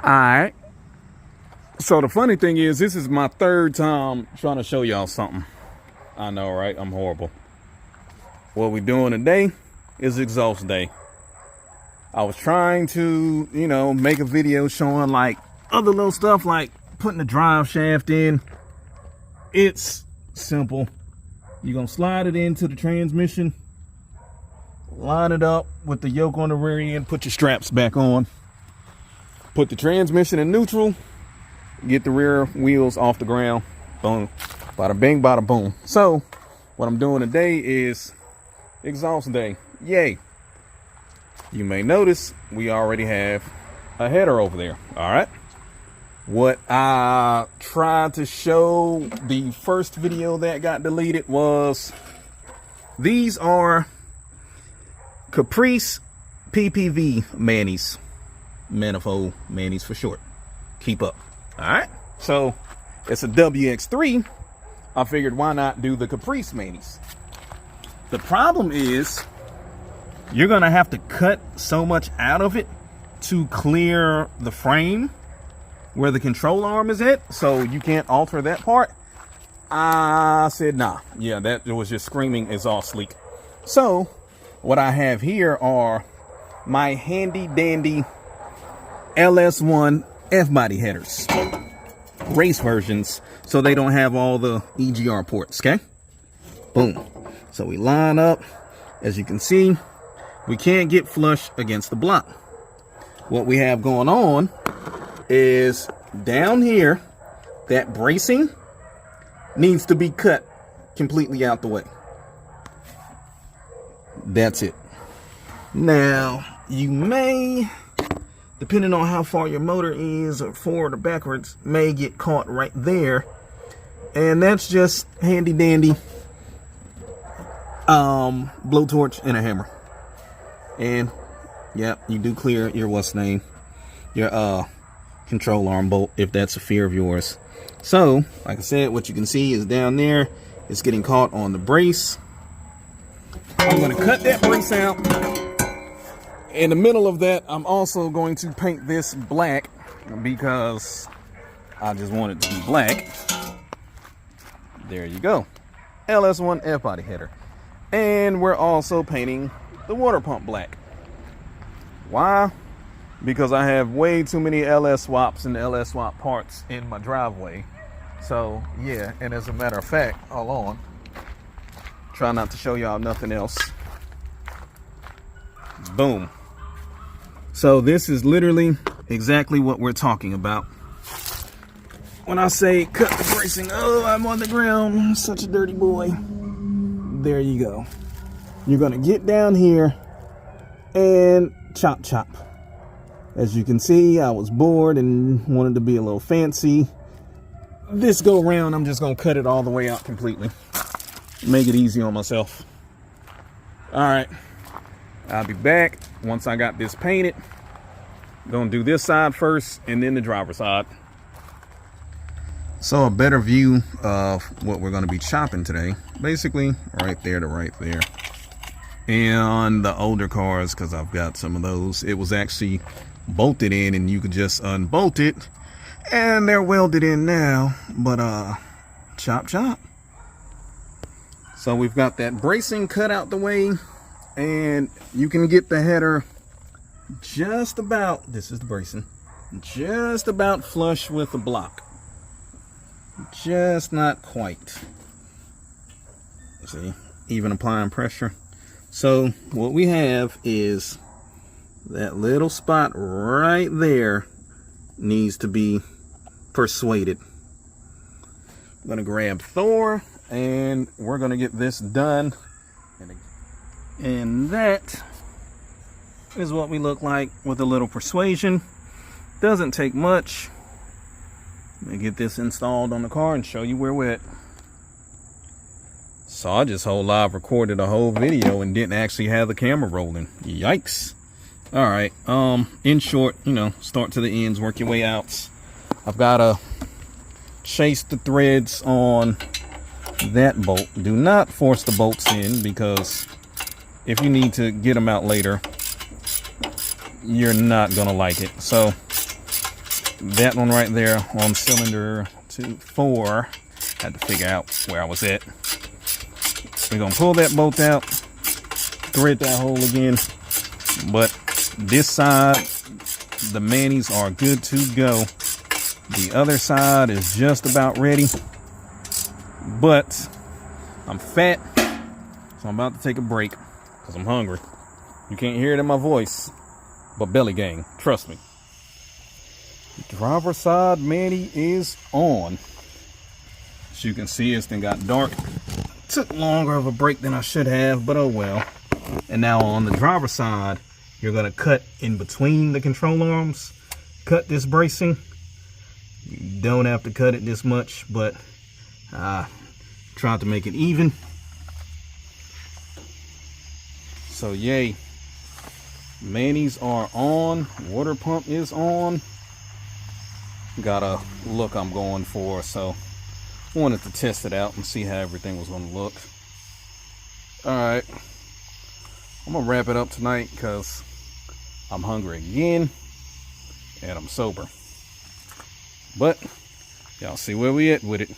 Alright. So the funny thing is, this is my third time trying to show y'all something. I know, right? I'm horrible. What we're doing today is exhaust day. I was trying to, make a video showing like other little stuff like putting the drive shaft in. It's simple. You're gonna slide it into the transmission, line it up with the yoke on the rear end, put your straps back on, put the transmission in neutral, get the rear wheels off the ground. Boom. Bada bing, bada boom. So what I'm doing today is exhaust day. Yay. You may notice we already have a header over there. All right. What I tried to show the first video that got deleted was these are Caprice PPV manis. Manifold manis for short. Keep up. All right. So it's a WX3. I figured why not do the Caprice manis. The problem is you're going to have to cut so much out of it to clear the frame where the control arm is at, so you can't alter that part. I said, nah. Yeah, that was just screaming exhaust leak. So what I have here are my handy dandy LS1 F-body headers. Race versions, so they don't have all the EGR ports, okay? Boom. So we line up. As you can see, we can't get flush against the block. What we have going on is down here, that bracing needs to be cut completely out the way. That's it. Now, you may, depending on how far your motor is, or forward or backwards, may get caught right there. And that's just handy dandy blowtorch and a hammer. And yeah, you do clear your your control arm bolt if that's a fear of yours. So like I said, what you can see is down there, it's getting caught on the brace. I'm going to cut that brace out. In the middle of that, I'm also going to paint this black because I just want it to be black. There you go. LS1 F-body header. And we're also painting the water pump black. Why? Because I have way too many LS swaps and LS swap parts in my driveway. So yeah, and as a matter of fact, hold on. Try not to show y'all nothing else. Boom. So this is literally exactly what we're talking about. When I say cut the bracing, oh, I'm on the ground, I'm such a dirty boy. There you go. You're gonna get down here and chop chop. As you can see, I was bored and wanted to be a little fancy. This go round, I'm just gonna cut it all the way out completely. Make it easy on myself. All right, I'll be back once I got this painted. Gonna do this side first and then the driver's side. So a better view of what we're gonna be chopping today. Basically, right there to right there. And the older cars, because I've got some of those, it was actually bolted in and you could just unbolt it. And they're welded in now, but chop chop. So we've got that bracing cut out the way, and you can get the header just about, this is the bracing, just about flush with the block. Just not quite. See, even applying pressure. So what we have is that little spot right there needs to be persuaded. I'm gonna grab Thor and we're gonna get this done. And that is what we look like with a little persuasion. Doesn't take much. Let me get this installed on the car and show you where we're at. So I just whole live recorded a whole video and didn't actually have the camera rolling. Yikes. All right, in short, start to the ends, work your way out. I've got to chase the threads on that bolt. Do not force the bolts in, because if you need to get them out later, you're not gonna like it. So that one right there on cylinder 4. Had to figure out where I was at. We're gonna pull that bolt out, thread that hole again. But this side, the manis are good to go. The other side is just about ready. But I'm fat, so I'm about to take a break because I'm hungry. You can't hear it in my voice, but belly gang, trust me. The driver's side mani is on. As you can see, it's then got dark. Took longer of a break than I should have, but oh well. And now on the driver's side, you're gonna cut in between the control arms. Cut this bracing. You don't have to cut it this much, but tried to make it even. So yay. Manis are on. Water pump is on. Got a look I'm going for, so wanted to test it out and see how everything was going to look. Alright, I'm gonna wrap it up tonight because I'm hungry again and I'm sober. But y'all see where we at with it.